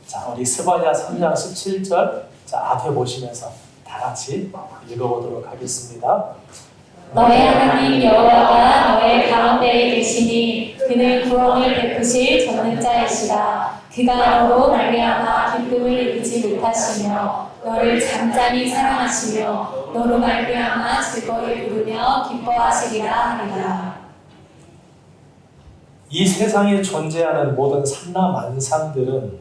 자, 우리 스바냐 3장 17절 자, 앞에 보시면서 다 같이 읽어보도록 하겠습니다. 너의 하나님 여호와가 너의 가운데에 계시니 그는 구원을 베푸실 전능자이시라. 그가 너로 말미암아 기쁨을 잊지 못하시며 너를 잠잠히 사랑하시며 너로 말미암아 즐거이 부르며 기뻐하시리라 하리라. 이 세상에 존재하는 모든 산나만상들은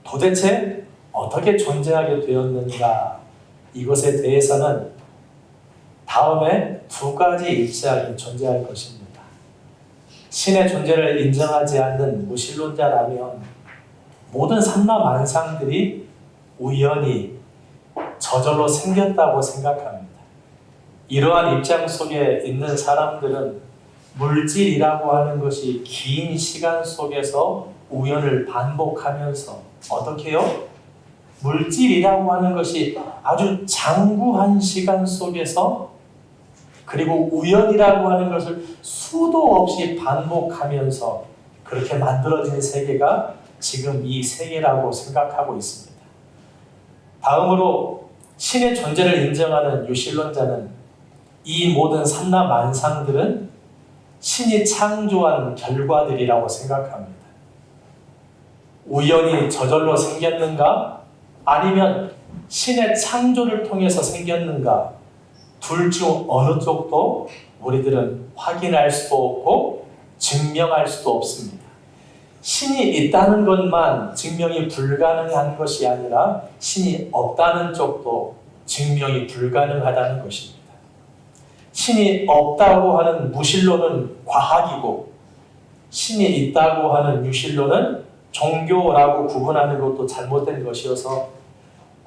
도대체 어떻게 존재하게 되었는가, 이것에 대해서는 다음에 두 가지 입장이 존재할 것입니다. 신의 존재를 인정하지 않는 무신론자라면 모든 산나만상들이 우연히 저절로 생겼다고 생각합니다. 이러한 입장 속에 있는 사람들은 물질이라고 하는 것이 긴 시간 속에서 우연을 반복하면서 어떻게 해요? 물질이라고 하는 것이 아주 장구한 시간 속에서 그리고 우연이라고 하는 것을 수도 없이 반복하면서 그렇게 만들어진 세계가 지금 이 세계라고 생각하고 있습니다. 다음으로 신의 존재를 인정하는 유신론자는 이 모든 산나만상들은 신이 창조한 결과들이라고 생각합니다. 우연히 저절로 생겼는가? 아니면 신의 창조를 통해서 생겼는가? 둘 중 어느 쪽도 우리들은 확인할 수도 없고 증명할 수도 없습니다. 신이 있다는 것만 증명이 불가능한 것이 아니라 신이 없다는 쪽도 증명이 불가능하다는 것입니다. 신이 없다고 하는 무신론은 과학이고 신이 있다고 하는 유신론은 종교라고 구분하는 것도 잘못된 것이어서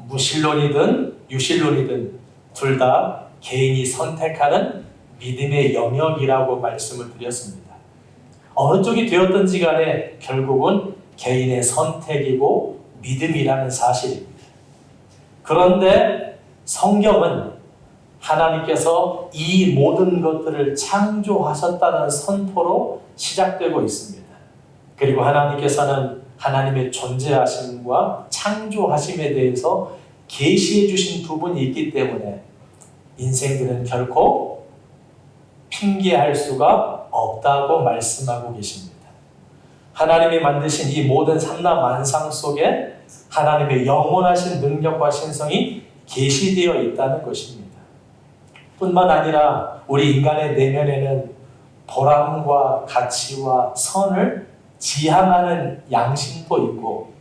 무신론이든 유신론이든 둘 다 개인이 선택하는 믿음의 영역이라고 말씀을 드렸습니다. 어느 쪽이 되었든지 간에 결국은 개인의 선택이고 믿음이라는 사실입니다. 그런데 성경은 하나님께서 이 모든 것들을 창조하셨다는 선포로 시작되고 있습니다. 그리고 하나님께서는 하나님의 존재하심과 창조하심에 대해서 계시해 주신 부분이 있기 때문에 인생들은 결코 핑계할 수가 없다고 말씀하고 계십니다. 하나님이 만드신 이 모든 산나만상 속에 하나님의 영원하신 능력과 신성이 계시되어 있다는 것입니다. 뿐만 아니라 우리 인간의 내면에는 보람과 가치와 선을 지향하는 양심도 있고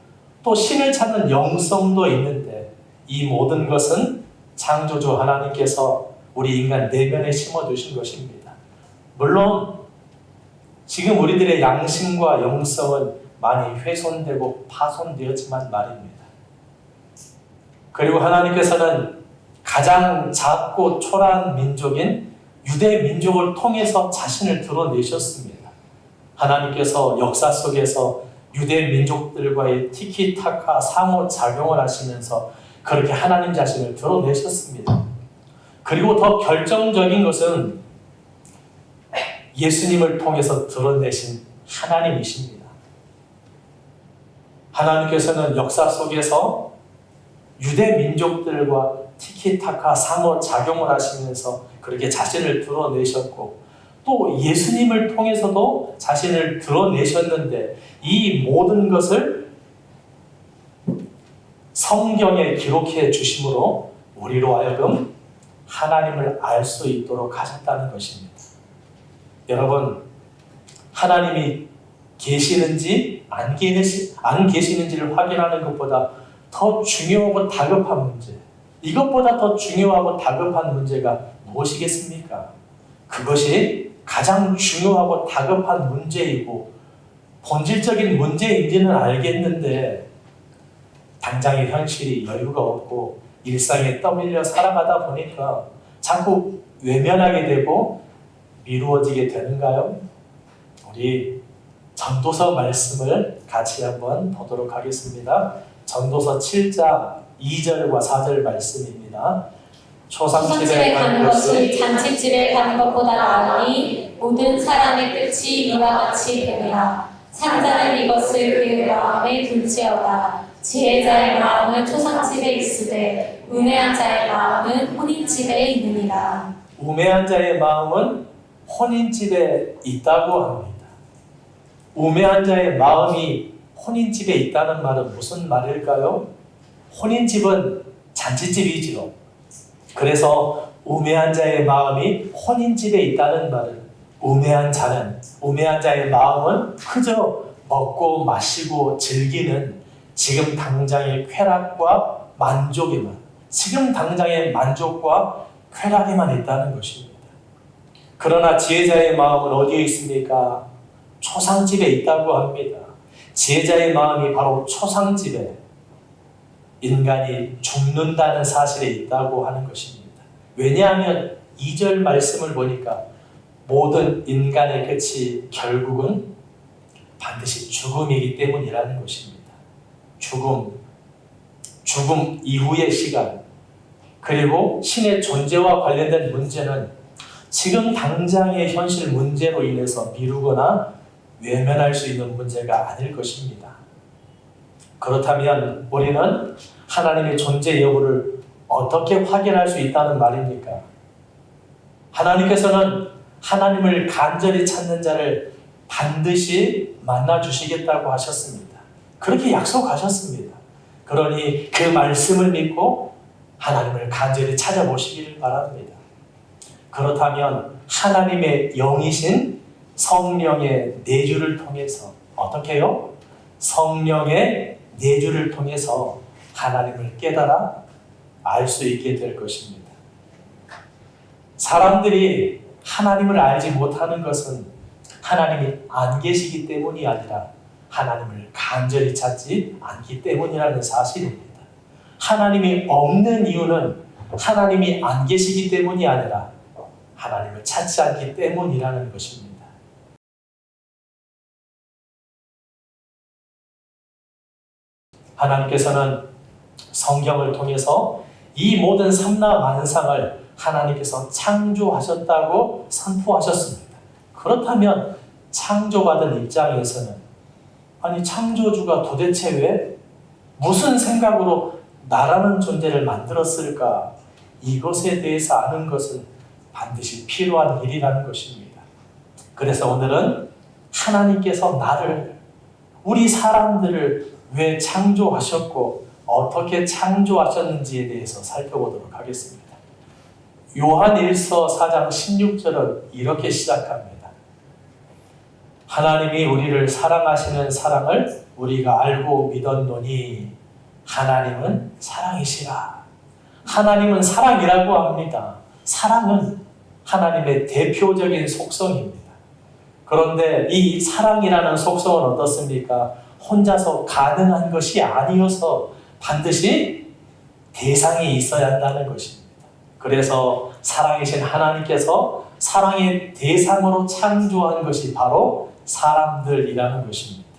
또 신을 찾는 영성도 있는데 이 모든 것은 창조주 하나님께서 우리 인간 내면에 심어두신 것입니다. 물론 지금 우리들의 양심과 영성은 많이 훼손되고 파손되었지만 말입니다. 그리고 하나님께서는 가장 작고 초라한 민족인 유대 민족을 통해서 자신을 드러내셨습니다. 하나님께서 역사 속에서 유대 민족들과의 티키타카 상호작용을 하시면서 그렇게 하나님 자신을 드러내셨습니다. 그리고 더 결정적인 것은 예수님을 통해서 드러내신 하나님이십니다. 하나님께서는 역사 속에서 유대 민족들과 티키타카 상호작용을 하시면서 그렇게 자신을 드러내셨고 또 예수님을 통해서도 자신을 드러내셨는데 이 모든 것을 성경에 기록해 주심으로 우리로 하여금 하나님을 알 수 있도록 하셨다는 것입니다. 여러분, 하나님이 계시는지 안 계시는지를 확인하는 것보다 더 중요하고 다급한 문제, 이것보다 더 중요하고 다급한 문제가 무엇이겠습니까? 그것이 가장 중요하고 다급한 문제이고 본질적인 문제인지는 알겠는데 당장의 현실이 여유가 없고 일상에 떠밀려 살아가다 보니까 자꾸 외면하게 되고 미루어지게 되는가요? 우리 전도서 말씀을 같이 한번 보도록 하겠습니다. 전도서 7장 2절과 4절 말씀입니다. 초상집에 가는 것이 잔치집에 가는 것보다 나으니 모든 사람의 끝이 이와 같이 되리라. 산자는 이것을 그의 마음에 둘지어다. 지혜자의 마음은 초상집에 있으되 우매한 자의 마음은 혼인집에 있느니라. 우매한 자의 마음은 혼인집에 있다고 합니다. 우매한 자의 마음이 혼인집에 있다는 말은 무슨 말일까요? 혼인집은 잔치집이지요. 그래서 우매한 자의 마음이 혼인집에 있다는 말은 우매한 자의 마음은 그저 먹고 마시고 즐기는 지금 당장의 쾌락과 만족에만, 지금 당장의 만족과 쾌락에만 있다는 것입니다. 그러나 지혜자의 마음은 어디에 있습니까? 초상집에 있다고 합니다. 지혜자의 마음이 바로 초상집에 인간이 죽는다는 사실에 있다고 하는 것입니다. 왜냐하면 2절 말씀을 보니까 모든 인간의 끝이 결국은 반드시 죽음이기 때문이라는 것입니다. 죽음 이후의 시간, 그리고 신의 존재와 관련된 문제는 지금 당장의 현실 문제로 인해서 미루거나 외면할 수 있는 문제가 아닐 것입니다. 그렇다면 우리는 하나님의 존재 여부를 어떻게 확인할 수 있다는 말입니까? 하나님께서는 하나님을 간절히 찾는 자를 반드시 만나 주시겠다고 하셨습니다. 그렇게 약속하셨습니다. 그러니 그 말씀을 믿고 하나님을 간절히 찾아보시기를 바랍니다. 그렇다면 하나님의 영이신 성령의 내주를 통해서 어떻게 해요? 성령의 내주를 통해서 하나님을 깨달아 알 수 있게 될 것입니다. 사람들이 하나님을 알지 못하는 것은 하나님이 안 계시기 때문이 아니라 하나님을 간절히 찾지 않기 때문이라는 사실입니다. 하나님이 없는 이유는 하나님이 안 계시기 때문이 아니라 하나님을 찾지 않기 때문이라는 것입니다. 하나님께서는 성경을 통해서 이 모든 삼라만상을 하나님께서 창조하셨다고 선포하셨습니다. 그렇다면 창조받은 입장에서는 아니 창조주가 도대체 왜 무슨 생각으로 나라는 존재를 만들었을까? 이것에 대해서 아는 것은 반드시 필요한 일이라는 것입니다. 그래서 오늘은 하나님께서 나를, 우리 사람들을 왜 창조하셨고 어떻게 창조하셨는지에 대해서 살펴보도록 하겠습니다. 요한 1서 4장 16절은 이렇게 시작합니다. 하나님이 우리를 사랑하시는 사랑을 우리가 알고 믿었노니 하나님은 사랑이시라. 하나님은 사랑이라고 합니다. 사랑은 하나님의 대표적인 속성입니다. 그런데 이 사랑이라는 속성은 어떻습니까? 혼자서 가능한 것이 아니어서 반드시 대상이 있어야 한다는 것입니다. 그래서 사랑이신 하나님께서 사랑의 대상으로 창조한 것이 바로 사람들이라는 것입니다.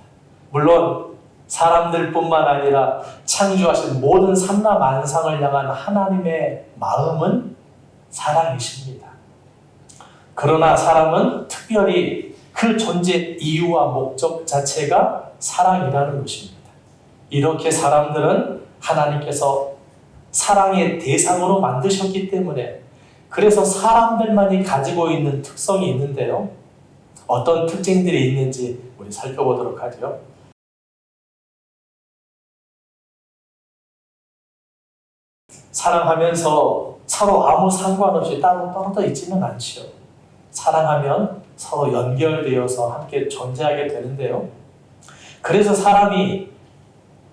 물론 사람들뿐만 아니라 창조하신 모든 삼라만상을 향한 하나님의 마음은 사랑이십니다. 그러나 사람은 특별히 그 존재 이유와 목적 자체가 사랑이라는 것입니다. 이렇게 사람들은 하나님께서 사랑의 대상으로 만드셨기 때문에 그래서 사람들만이 가지고 있는 특성이 있는데요. 어떤 특징들이 있는지 우리 살펴보도록 하죠. 사랑하면서 서로 아무 상관없이 따로 떨어져 있지는 않죠. 사랑하면 서로 연결되어서 함께 존재하게 되는데요. 그래서 사람이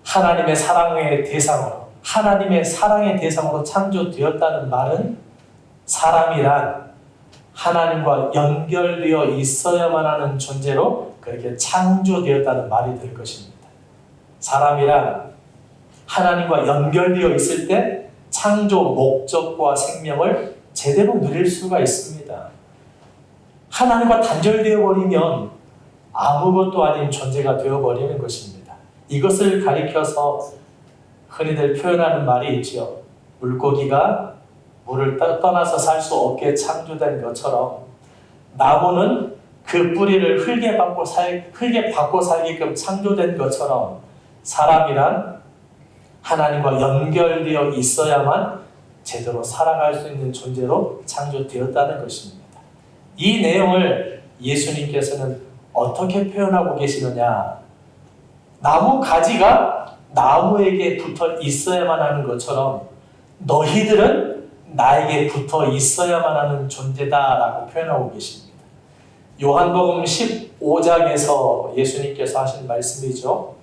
하나님의 사랑의 대상으로 창조되었다는 말은 사람이란 하나님과 연결되어 있어야만 하는 존재로 그렇게 창조되었다는 말이 될 것입니다. 사람이란 하나님과 연결되어 있을 때 창조 목적과 생명을 제대로 누릴 수가 있습니다. 하나님과 단절되어 버리면 아무것도 아닌 존재가 되어버리는 것입니다. 이것을 가리켜서 흔히들 표현하는 말이 있죠. 물고기가 물을 떠나서 살 수 없게 창조된 것처럼 나무는 그 뿌리를 흙에 받고 살게끔 창조된 것처럼 사람이란 하나님과 연결되어 있어야만 제대로 살아갈 수 있는 존재로 창조되었다는 것입니다. 이 내용을 예수님께서는 어떻게 표현하고 계시느냐? 나무 가지가 나무에게 붙어 있어야만 하는 것처럼 너희들은 나에게 붙어 있어야만 하는 존재다라고 표현하고 계십니다. 요한복음 15장에서 예수님께서 하신 말씀이죠.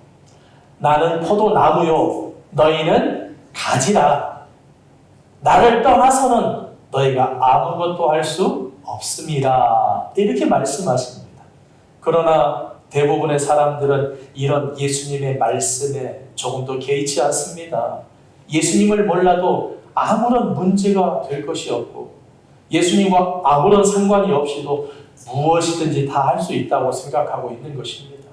나는 포도나무요 너희는 가지라. 나를 떠나서는 너희가 아무것도 할 수 없습니다. 이렇게 말씀하십니다. 그러나 대부분의 사람들은 이런 예수님의 말씀에 조금도 개의치 않습니다. 예수님을 몰라도 아무런 문제가 될 것이 없고 예수님과 아무런 상관이 없이도 무엇이든지 다 할 수 있다고 생각하고 있는 것입니다.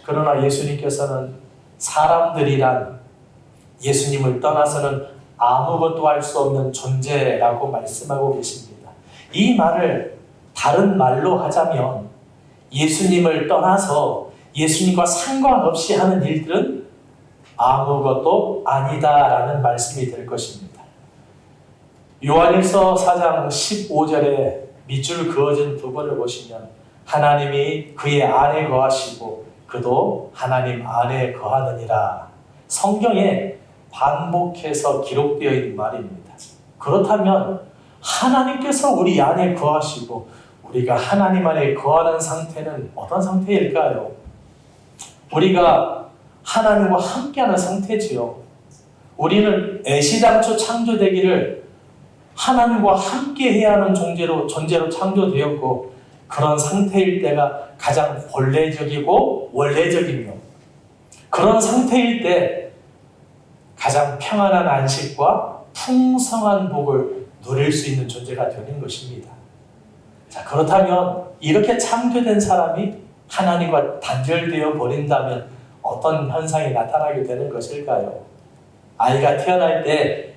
그러나 예수님께서는 사람들이란 예수님을 떠나서는 아무것도 할 수 없는 존재라고 말씀하고 계십니다. 이 말을 다른 말로 하자면 예수님을 떠나서 예수님과 상관없이 하는 일들은 아무것도 아니다라는 말씀이 될 것입니다. 요한일서 4장 15절에 밑줄 그어진 부분을 보시면 하나님이 그의 안에 거하시고 그도 하나님 안에 거하느니라. 성경에 반복해서 기록되어 있는 말입니다. 그렇다면 하나님께서 우리 안에 거하시고 우리가 하나님 안에 거하는 상태는 어떤 상태일까요? 우리가 하나님과 함께하는 상태지요. 우리는 애시당초 창조되기를 하나님과 함께해야 하는 존재로 창조되었고 그런 상태일 때가 가장 본래적이고 원래적이며 그런 상태일 때 가장 평안한 안식과 풍성한 복을 누릴 수 있는 존재가 되는 것입니다. 자, 그렇다면 이렇게 창조된 사람이 하나님과 단절되어 버린다면 어떤 현상이 나타나게 되는 것일까요? 아이가 태어날 때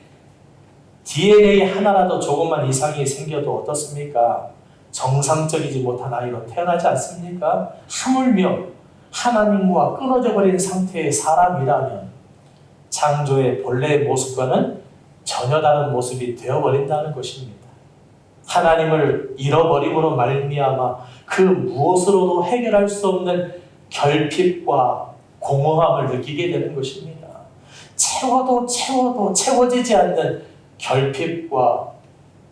DNA 하나라도 조금만 이상이 생겨도 어떻습니까? 정상적이지 못한 아이로 태어나지 않습니까? 하물며 하나님과 끊어져 버린 상태의 사람이라면 창조의 본래의 모습과는 전혀 다른 모습이 되어버린다는 것입니다. 하나님을 잃어버림으로 말미암아 그 무엇으로도 해결할 수 없는 결핍과 공허함을 느끼게 되는 것입니다. 채워도 채워지지 않는 결핍과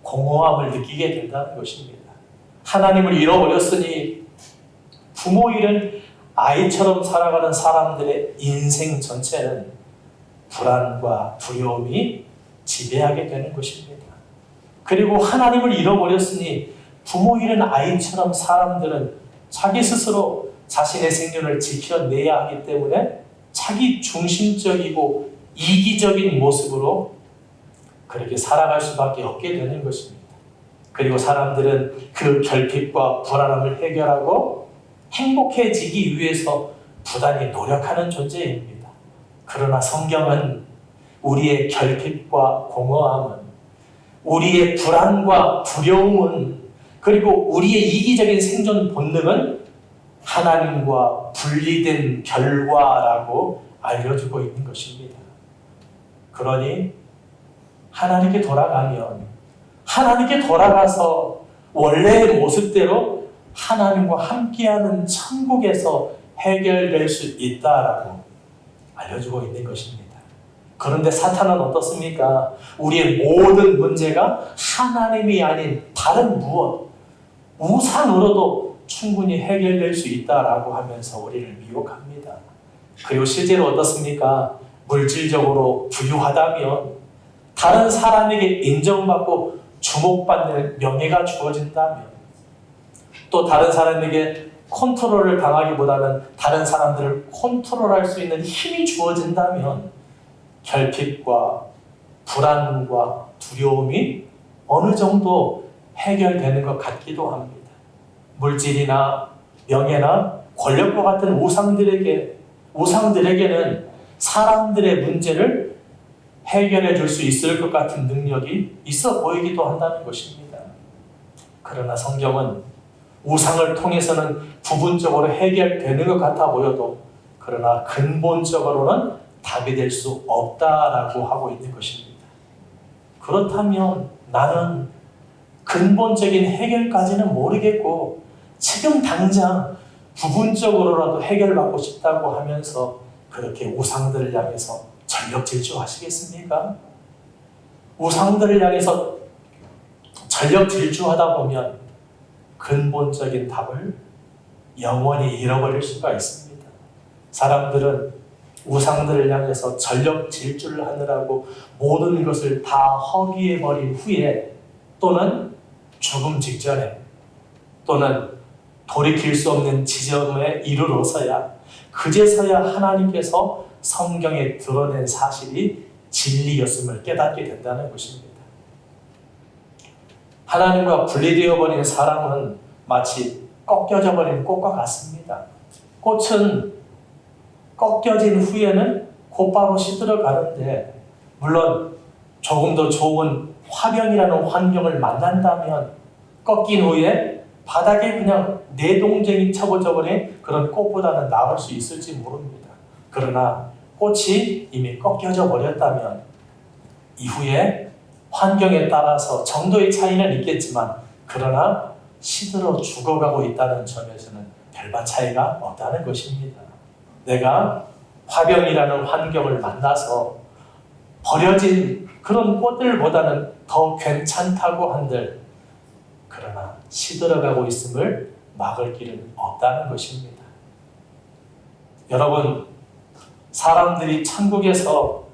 공허함을 느끼게 된다는 것입니다. 하나님을 잃어버렸으니 부모 잃은 아이처럼 살아가는 사람들의 인생 전체는 불안과 두려움이 지배하게 되는 것입니다. 그리고 하나님을 잃어버렸으니 부모 잃은 아이처럼 사람들은 자기 스스로 자신의 생존을 지켜내야 하기 때문에 자기 중심적이고 이기적인 모습으로 그렇게 살아갈 수밖에 없게 되는 것입니다. 그리고 사람들은 그 결핍과 불안함을 해결하고 행복해지기 위해서 부단히 노력하는 존재입니다. 그러나 성경은 우리의 결핍과 공허함은, 우리의 불안과 두려움은, 그리고 우리의 이기적인 생존 본능은 하나님과 분리된 결과라고 알려주고 있는 것입니다. 그러니 하나님께 돌아가서 원래의 모습대로 하나님과 함께하는 천국에서 해결될 수 있다라고 알려주고 있는 것입니다. 그런데 사탄은 어떻습니까? 우리의 모든 문제가 하나님이 아닌 다른 무엇, 우상으로도 충분히 해결될 수 있다라고 하면서 우리를 미혹합니다. 그리고 실제로 어떻습니까? 물질적으로 부유하다면, 다른 사람에게 인정받고 주목받는 명예가 주어진다면, 또 다른 사람에게 컨트롤을 당하기보다는 다른 사람들을 컨트롤할 수 있는 힘이 주어진다면 결핍과 불안과 두려움이 어느 정도 해결되는 것 같기도 합니다. 물질이나 명예나 권력과 같은 우상들에게는 사람들의 문제를 해결해 줄 수 있을 것 같은 능력이 있어 보이기도 한다는 것입니다. 그러나 성경은 우상을 통해서는 부분적으로 해결되는 것 같아 보여도 그러나 근본적으로는 답이 될 수 없다라고 하고 있는 것입니다. 그렇다면 나는 근본적인 해결까지는 모르겠고 지금 당장 부분적으로라도 해결받고 싶다고 하면서 그렇게 우상들을 향해서 전력 질주하시겠습니까? 우상들을 향해서 전력 질주하다 보면 근본적인 답을 영원히 잃어버릴 수가 있습니다. 사람들은 우상들을 향해서 전력 질주를 하느라고 모든 것을 다 허비해버린 후에 또는 죽음 직전에 또는 돌이킬 수 없는 지점에 이르러서야 그제서야 하나님께서 성경에 드러낸 사실이 진리였음을 깨닫게 된다는 것입니다. 하나님과 분리되어 버린 사람은 마치 꺾여져 버린 꽃과 같습니다. 꽃은 꺾여진 후에는 곧바로 시들어 가는데 물론 조금 더 좋은 화병이라는 환경을 만난다면 꺾인 후에 바닥에 그냥 내동댕이 쳐버져 버린 그런 꽃보다는 나을 수 있을지 모릅니다. 그러나 꽃이 이미 꺾여져 버렸다면 이후에 환경에 따라서 정도의 차이는 있겠지만 그러나 시들어 죽어가고 있다는 점에서는 별반 차이가 없다는 것입니다. 내가 화병이라는 환경을 만나서 버려진 그런 꽃들보다는 더 괜찮다고 한들 그러나 시들어가고 있음을 막을 길은 없다는 것입니다. 여러분, 사람들이 천국에서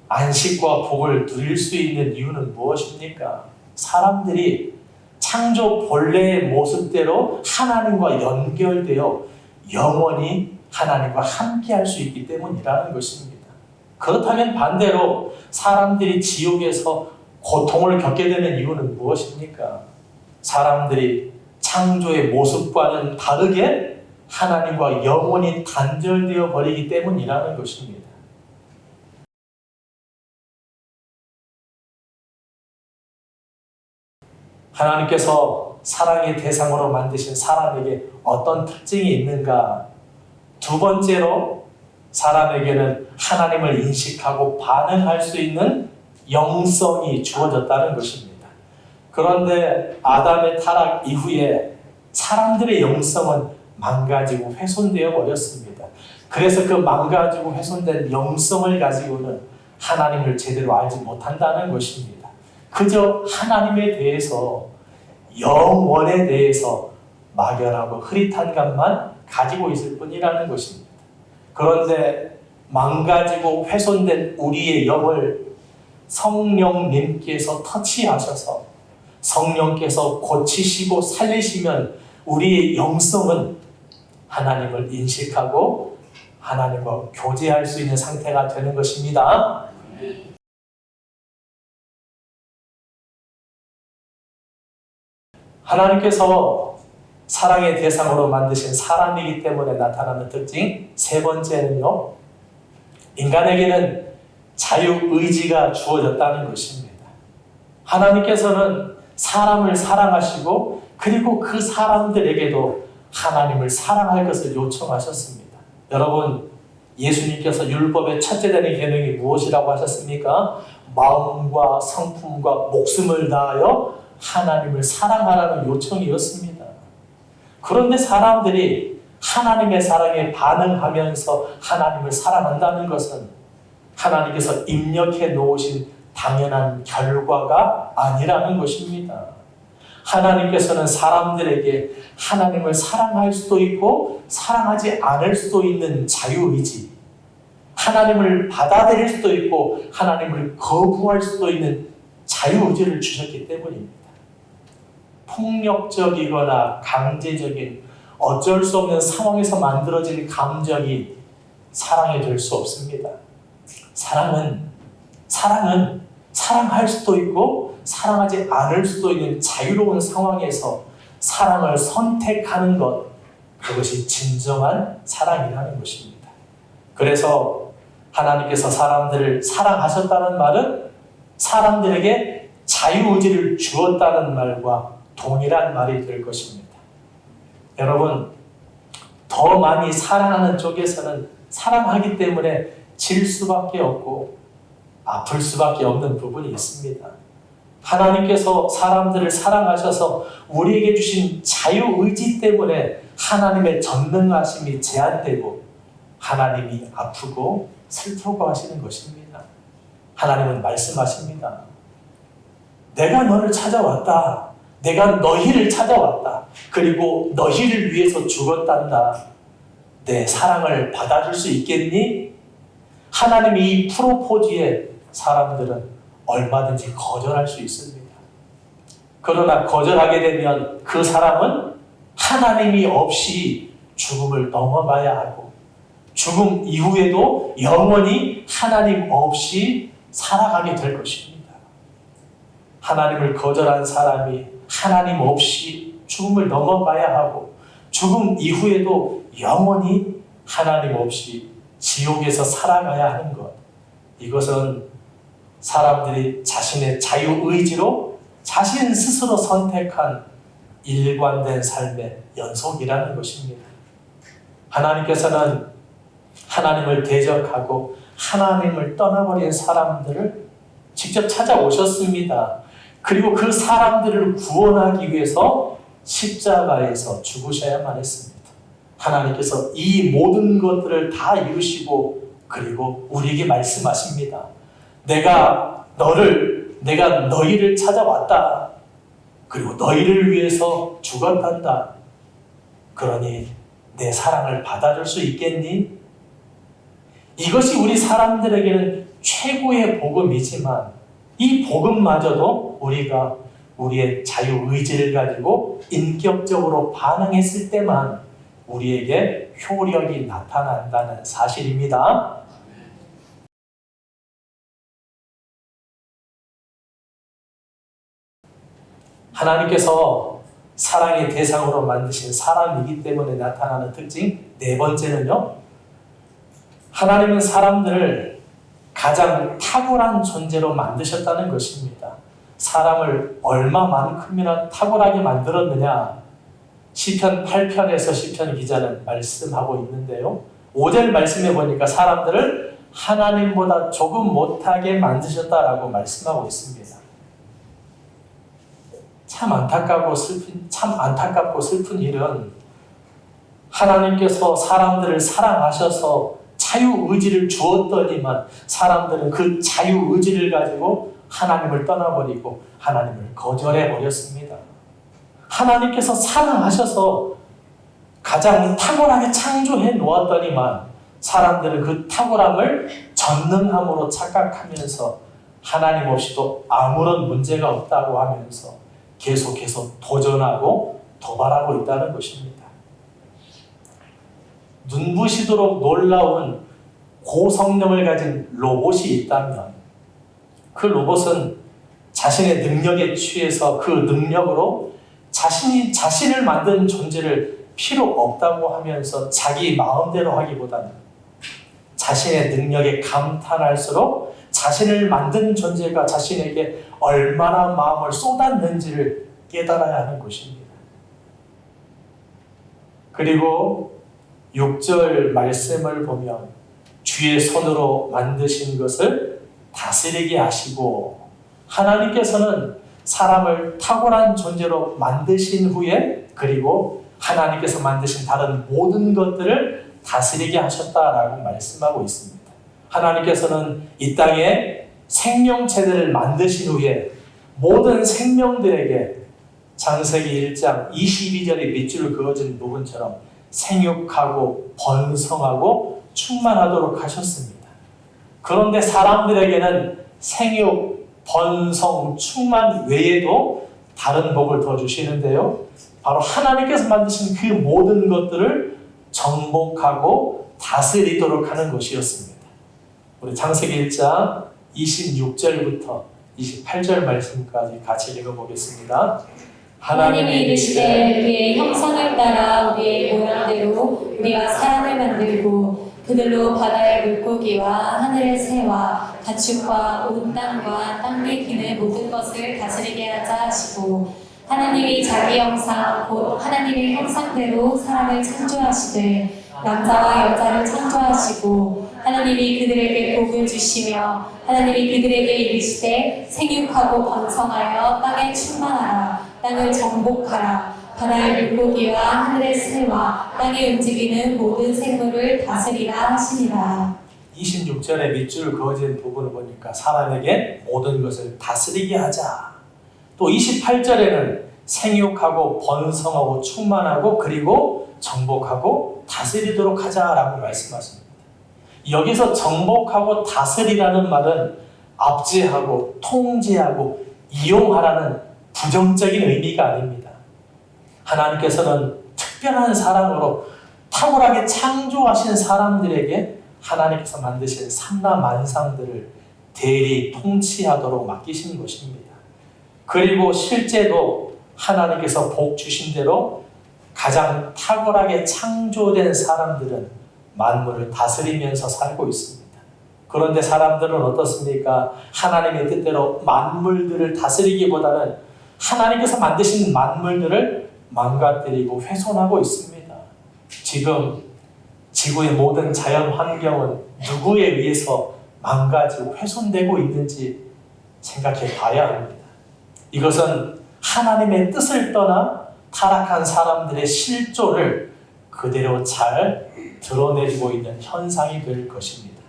안식과 복을 누릴 수 있는 이유는 무엇입니까? 사람들이 창조 본래의 모습대로 하나님과 연결되어 영원히 하나님과 함께할 수 있기 때문이라는 것입니다. 그렇다면 반대로 사람들이 지옥에서 고통을 겪게 되는 이유는 무엇입니까? 사람들이 창조의 모습과는 다르게 하나님과 영원히 단절되어 버리기 때문이라는 것입니다. 하나님께서 사랑의 대상으로 만드신 사람에게 어떤 특징이 있는가? 두 번째로 사람에게는 하나님을 인식하고 반응할 수 있는 영성이 주어졌다는 것입니다. 그런데 아담의 타락 이후에 사람들의 영성은 망가지고 훼손되어 버렸습니다. 그래서 그 망가지고 훼손된 영성을 가지고는 하나님을 제대로 알지 못한다는 것입니다. 그저 하나님에 대해서 영원에 대해서 막연하고 흐릿한 감만 가지고 있을 뿐이라는 것입니다. 그런데 망가지고 훼손된 우리의 영을 성령님께서 터치하셔서 성령께서 고치시고 살리시면 우리의 영성은 하나님을 인식하고 하나님과 교제할 수 있는 상태가 되는 것입니다. 하나님께서 사랑의 대상으로 만드신 사람이기 때문에 나타나는 특징 세 번째는요, 인간에게는 자유의지가 주어졌다는 것입니다. 하나님께서는 사람을 사랑하시고 그리고 그 사람들에게도 하나님을 사랑할 것을 요청하셨습니다. 여러분, 예수님께서 율법의 첫째 되는 계명이 무엇이라고 하셨습니까? 마음과 성품과 목숨을 다하여 하나님을 사랑하라는 요청이었습니다. 그런데 사람들이 하나님의 사랑에 반응하면서 하나님을 사랑한다는 것은 하나님께서 입력해 놓으신 당연한 결과가 아니라는 것입니다. 하나님께서는 사람들에게 하나님을 사랑할 수도 있고 사랑하지 않을 수도 있는 자유의지, 하나님을 받아들일 수도 있고 하나님을 거부할 수도 있는 자유의지를 주셨기 때문입니다. 폭력적이거나 강제적인 어쩔 수 없는 상황에서 만들어진 감정이 사랑이 될 수 없습니다. 사랑은 사랑할 수도 있고 사랑하지 않을 수도 있는 자유로운 상황에서 사랑을 선택하는 것, 그것이 진정한 사랑이라는 것입니다. 그래서 하나님께서 사람들을 사랑하셨다는 말은 사람들에게 자유의지를 주었다는 말과 동일한 말이 될 것입니다. 여러분, 더 많이 사랑하는 쪽에서는 사랑하기 때문에 질 수밖에 없고 아플 수밖에 없는 부분이 있습니다. 하나님께서 사람들을 사랑하셔서 우리에게 주신 자유의지 때문에 하나님의 전능하심이 제한되고 하나님이 아프고 슬프고 하시는 것입니다. 하나님은 말씀하십니다. 내가 너를 찾아왔다. 내가 너희를 찾아왔다. 그리고 너희를 위해서 죽었단다. 내 사랑을 받아줄 수 있겠니? 하나님이 이 프로포즈에 사람들은 얼마든지 거절할 수 있습니다. 그러나 거절하게 되면 그 사람은 하나님이 없이 죽음을 넘어가야 하고 죽음 이후에도 영원히 하나님 없이 살아가게 될 것입니다. 하나님을 거절한 사람이 하나님 없이 죽음을 넘어가야 하고 죽음 이후에도 영원히 하나님 없이 지옥에서 살아가야 하는 것. 이것은 사람들이 자신의 자유의지로 자신 스스로 선택한 일관된 삶의 연속이라는 것입니다. 하나님께서는 하나님을 대적하고 하나님을 떠나버린 사람들을 직접 찾아오셨습니다. 그리고 그 사람들을 구원하기 위해서 십자가에서 죽으셔야만 했습니다. 하나님께서 이 모든 것들을 다 이루시고 그리고 우리에게 말씀하십니다. 내가 너희를 찾아왔다. 그리고 너희를 위해서 죽었단다. 그러니 내 사랑을 받아줄 수 있겠니? 이것이 우리 사람들에게는 최고의 복음이지만 이 복음마저도 우리가 우리의 자유의지를 가지고 인격적으로 반응했을 때만 우리에게 효력이 나타난다는 사실입니다. 하나님께서 사랑의 대상으로 만드신 사람이기 때문에 나타나는 특징 네 번째는요. 하나님은 사람들을 가장 탁월한 존재로 만드셨다는 것입니다. 사람을 얼마만큼이나 탁월하게 만들었느냐? 시편 8편에서 시편 기자는 말씀하고 있는데요. 5절 말씀해 보니까 사람들을 하나님보다 조금 못하게 만드셨다라고 말씀하고 있습니다. 참 안타깝고 슬픈 일은 하나님께서 사람들을 사랑하셔서 자유의지를 주었더니만 사람들은 그 자유의지를 가지고 하나님을 떠나버리고 하나님을 거절해버렸습니다. 하나님께서 사랑하셔서 가장 탁월하게 창조해 놓았더니만 사람들은 그 탁월함을 전능함으로 착각하면서 하나님 없이도 아무런 문제가 없다고 하면서 계속해서 도전하고 도발하고 있다는 것입니다. 눈부시도록 놀라운 고성능을 가진 로봇이 있다면 그 로봇은 자신의 능력에 취해서 그 능력으로 자신을 만든 존재를 필요 없다고 하면서 자기 마음대로 하기보다는 자신의 능력에 감탄할수록 자신을 만든 존재가 자신에게 얼마나 마음을 쏟았는지를 깨달아야 하는 것입니다. 그리고 6절 말씀을 보면 주의 손으로 만드신 것을 다스리게 하시고 하나님께서는 사람을 탁월한 존재로 만드신 후에 그리고 하나님께서 만드신 다른 모든 것들을 다스리게 하셨다라고 말씀하고 있습니다. 하나님께서는 이 땅에 생명체들을 만드신 후에 모든 생명들에게 창세기 1장 22절의 밑줄을 그어진 부분처럼 생육하고 번성하고 충만하도록 하셨습니다. 그런데 사람들에게는 생육, 번성, 충만 외에도 다른 복을 더 주시는데요. 바로 하나님께서 만드신 그 모든 것들을 정복하고 다스리도록 하는 것이었습니다. 우리 창세기 1장 26절부터 28절 말씀까지 같이 읽어보겠습니다. 하나님이 이르시되 우리의 형상을 따라 우리의 모양대로 우리가 사람을 만들고 그들로 바다의 물고기와 하늘의 새와 가축과 온 땅과 땅 위에 기는 모든 것을 다스리게 하자 하시고 하나님이 자기 형상 곧 하나님의 형상대로 사람을 창조하시되 남자와 여자를 창조하시고 하나님이 그들에게 복을 주시며 하나님이 그들에게 이르시되 생육하고 번성하여 땅에 충만하라 땅을 정복하라 바다의 물고기와 하늘의 새와 땅에 움직이는 모든 생물을 다스리라 하시니라. 26절의 밑줄 그어진 부분을 보니까 사람에게 모든 것을 다스리게 하자. 또 28절에는 생육하고 번성하고 충만하고 그리고 정복하고 다스리도록 하자라고 말씀하십니다. 여기서 정복하고 다스리라는 말은 압제하고 통제하고 이용하라는 부정적인 의미가 아닙니다. 하나님께서는 특별한 사랑으로 탁월하게 창조하신 사람들에게 하나님께서 만드신 삼라만상들을 대리 통치하도록 맡기신 것입니다. 그리고 실제로 하나님께서 복 주신 대로 가장 탁월하게 창조된 사람들은 만물을 다스리면서 살고 있습니다. 그런데 사람들은 어떻습니까? 하나님의 뜻대로 만물들을 다스리기보다는 하나님께서 만드신 만물들을 망가뜨리고 훼손하고 있습니다. 지금 지구의 모든 자연 환경은 누구에 의해서 망가지고 훼손되고 있는지 생각해 봐야 합니다. 이것은 하나님의 뜻을 떠나 타락한 사람들의 실존을 그대로 잘 드러내고 있는 현상이 될 것입니다.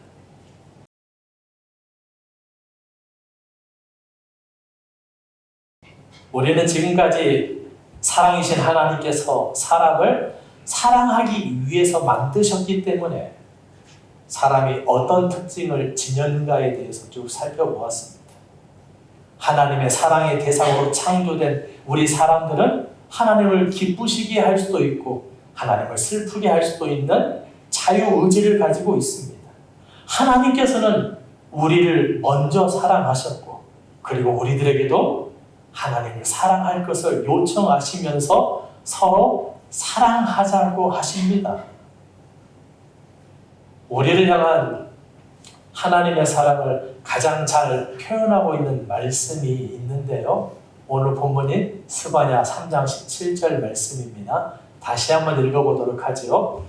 우리는 지금까지 사랑이신 하나님께서 사람을 사랑하기 위해서 만드셨기 때문에 사람이 어떤 특징을 지녔는가에 대해서 쭉 살펴보았습니다. 하나님의 사랑의 대상으로 창조된 우리 사람들은 하나님을 기쁘시게 할 수도 있고 하나님을 슬프게 할 수도 있는 자유의지를 가지고 있습니다. 하나님께서는 우리를 먼저 사랑하셨고 그리고 우리들에게도 하나님을 사랑할 것을 요청하시면서 서로 사랑하자고 하십니다. 우리를 향한 하나님의 사랑을 가장 잘 표현하고 있는 말씀이 있는데요. 오늘 본문인 스바냐 3장 17절 말씀입니다. 다시 한번 읽어보도록 하죠.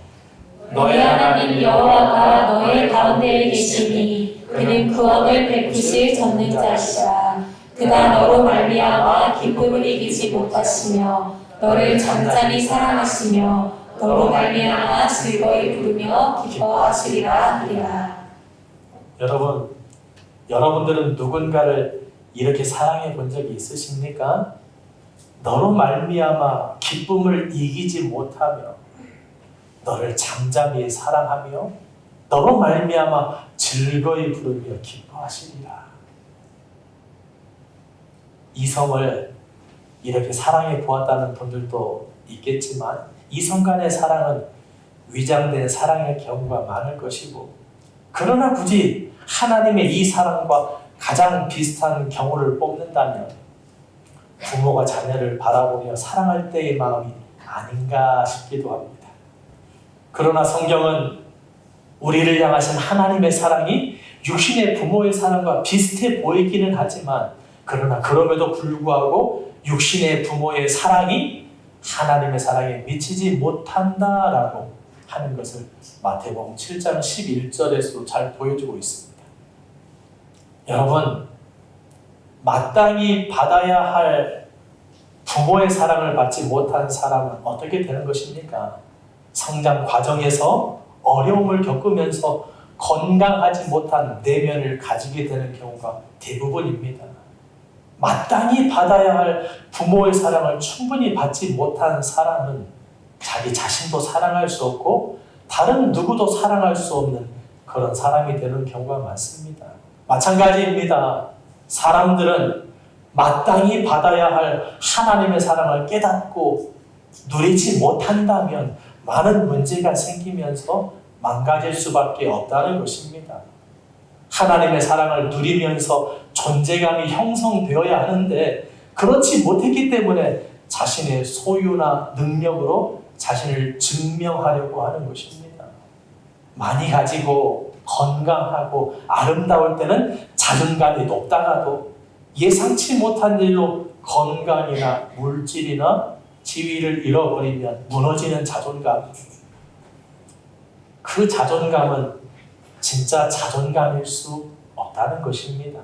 너의 하나님 여호와가 너의 가운데에 계시니 그는 구원을 베푸실 전능자시라. 그가 너로 말미암아 기쁨을 이기지 못하시며 너를 잠잠히 사랑하시며 너로 말미암아 즐거이 부르며 기뻐하시리라 하리라. 여러분들은 누군가를 이렇게 사랑해 본 적이 있으십니까? 너로 말미암아 기쁨을 이기지 못하며 너를 잠잠히 사랑하며 너로 말미암아 즐거이 부르며 기뻐하시리라. 이성을 이렇게 사랑해 보았다는 분들도 있겠지만 이성 간의 사랑은 위장된 사랑의 경우가 많을 것이고 그러나 굳이 하나님의 이 사랑과 가장 비슷한 경우를 뽑는다면 부모가 자녀를 바라보며 사랑할 때의 마음이 아닌가 싶기도 합니다. 그러나 성경은 우리를 향하신 하나님의 사랑이 육신의 부모의 사랑과 비슷해 보이기는 하지만 그러나 그럼에도 불구하고 육신의 부모의 사랑이 하나님의 사랑에 미치지 못한다라고 하는 것을 마태복음 7장 11절에서도 잘 보여주고 있습니다. 여러분, 마땅히 받아야 할 부모의 사랑을 받지 못한 사람은 어떻게 되는 것입니까? 성장 과정에서 어려움을 겪으면서 건강하지 못한 내면을 가지게 되는 경우가 대부분입니다. 마땅히 받아야 할 부모의 사랑을 충분히 받지 못한 사람은 자기 자신도 사랑할 수 없고 다른 누구도 사랑할 수 없는 그런 사람이 되는 경우가 많습니다. 마찬가지입니다. 사람들은 마땅히 받아야 할 하나님의 사랑을 깨닫고 누리지 못한다면 많은 문제가 생기면서 망가질 수밖에 없다는 것입니다. 하나님의 사랑을 누리면서 존재감이 형성되어야 하는데 그렇지 못했기 때문에 자신의 소유나 능력으로 자신을 증명하려고 하는 것입니다. 많이 가지고 건강하고 아름다울 때는 자존감이 높다가도 예상치 못한 일로 건강이나 물질이나 지위를 잃어버리면 무너지는 자존감, 그 자존감은 진짜 자존감일 수 없다는 것입니다.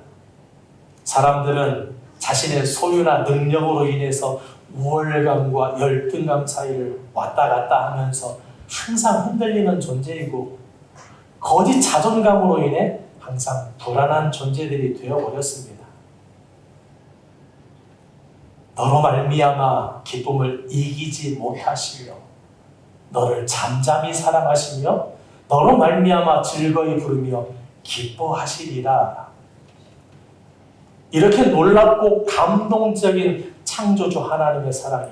사람들은 자신의 소유나 능력으로 인해서 우월감과 열등감 사이를 왔다 갔다 하면서 항상 흔들리는 존재이고 거짓 자존감으로 인해 항상 불안한 존재들이 되어버렸습니다. 너로 말미암아 기쁨을 이기지 못하시며 너를 잠잠히 사랑하시며 너로 말미암아 즐거이 부르며 기뻐하시리라. 이렇게 놀랍고 감동적인 창조주 하나님의 사랑이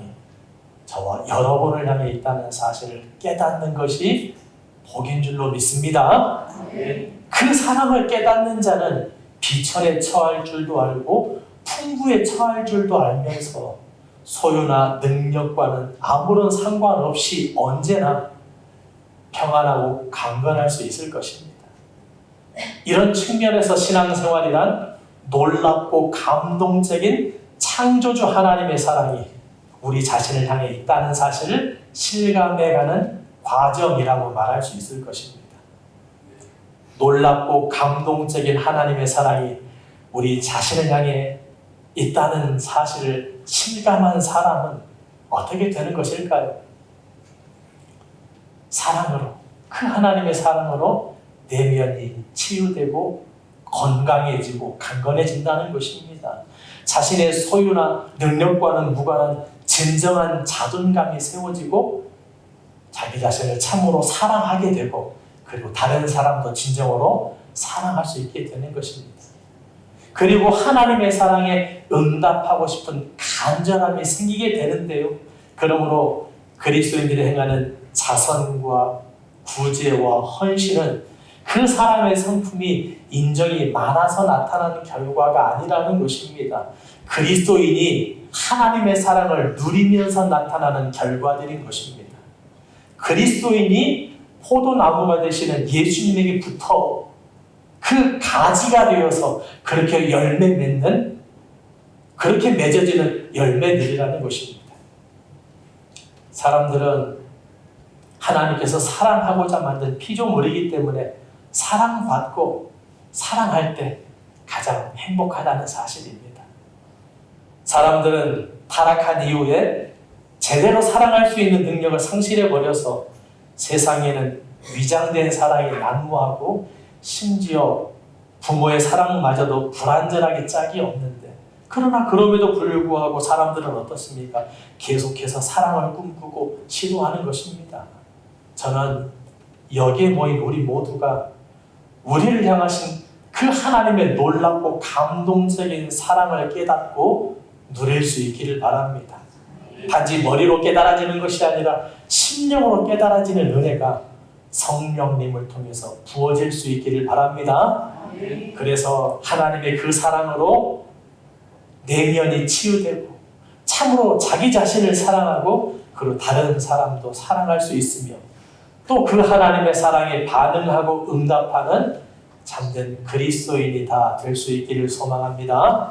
저와 여러분을 향해 있다는 사실을 깨닫는 것이 복인 줄로 믿습니다. 그 사랑을 깨닫는 자는 비천에 처할 줄도 알고 풍부에 처할 줄도 알면서 소유나 능력과는 아무런 상관없이 언제나 평안하고 강건할 수 있을 것입니다. 이런 측면에서 신앙생활이란 놀랍고 감동적인 창조주 하나님의 사랑이 우리 자신을 향해 있다는 사실을 실감해가는 과정이라고 말할 수 있을 것입니다. 놀랍고 감동적인 하나님의 사랑이 우리 자신을 향해 있다는 사실을 실감한 사람은 어떻게 되는 것일까요? 사랑으로, 그 하나님의 사랑으로 내면이 치유되고 건강해지고 강건해진다는 것입니다. 자신의 소유나 능력과는 무관한 진정한 자존감이 세워지고 자기 자신을 참으로 사랑하게 되고 그리고 다른 사람도 진정으로 사랑할 수 있게 되는 것입니다. 그리고 하나님의 사랑에 응답하고 싶은 간절함이 생기게 되는데요. 그러므로 그리스도인들이 행하는 자선과 구제와 헌신은 그 사람의 성품이 인정이 많아서 나타나는 결과가 아니라는 것입니다. 그리스도인이 하나님의 사랑을 누리면서 나타나는 결과들인 것입니다. 그리스도인이 포도나무가 되시는 예수님에게 붙어 그 가지가 되어서 그렇게 열매 맺는, 그렇게 맺어지는 열매들이라는 것입니다. 사람들은 하나님께서 사랑하고자 만든 피조물이기 때문에 사랑받고 사랑할 때 가장 행복하다는 사실입니다. 사람들은 타락한 이후에 제대로 사랑할 수 있는 능력을 상실해버려서 세상에는 위장된 사랑이 난무하고 심지어 부모의 사랑마저도 불완전하게 짝이 없는데, 그러나 그럼에도 불구하고 사람들은 어떻습니까? 계속해서 사랑을 꿈꾸고 시도하는 것입니다. 저는 여기에 모인 우리 모두가 우리를 향하신 그 하나님의 놀랍고 감동적인 사랑을 깨닫고 누릴 수 있기를 바랍니다. 단지 머리로 깨달아지는 것이 아니라 심령으로 깨달아지는 은혜가 성령님을 통해서 부어질 수 있기를 바랍니다. 그래서 하나님의 그 사랑으로 내면이 치유되고 참으로 자기 자신을 사랑하고 그리고 다른 사람도 사랑할 수 있으며 또 그 하나님의 사랑에 반응하고 응답하는 참된 그리스도인이 다 될 수 있기를 소망합니다.